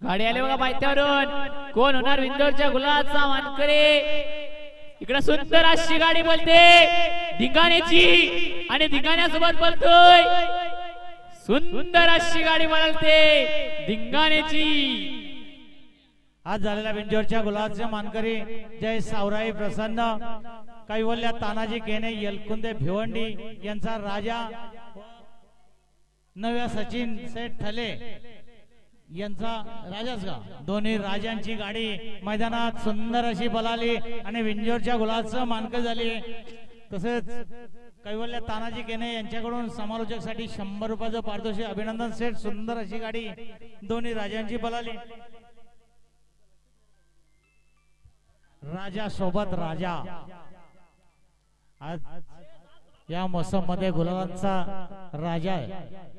गाडी आली बघा पायथ्यावरून. कोण होणार विंजोरच्या गुलाबाचा मानकरी? इकडे सुंदर अशी गाडी बोलते धिंगाण्याची आणि धिंगाण्यासोबत बोलतोय सुंदर अशी गाडी बोलते धिंगाण्याची. आज झालेल्या विंजोरच्या गुलाबाचे मानकरी जय सावराई प्रसन्न कैवल्य तानाजी केने यलकुंदे भिवंडी यांचा राजा, नव्या सचिन सेठ ठले यांचा राजाच का. दोन्ही राजांची गाडी मैदानात सुंदर अशी पळाली आणि विंजोरच्या गुलाबाचं मानकरी झाली. तसेच कैवल्य तानाजी केने यांच्याकडून समालोचकसाठी 100 रुपयाचं पारितोषिक. अभिनंदन सेठ. सुंदर अशी गाडी दोन्ही राजांची पळाली. राजा सोबत राजा आज या मोसम मध्ये गुलाबांचा राजा आहे.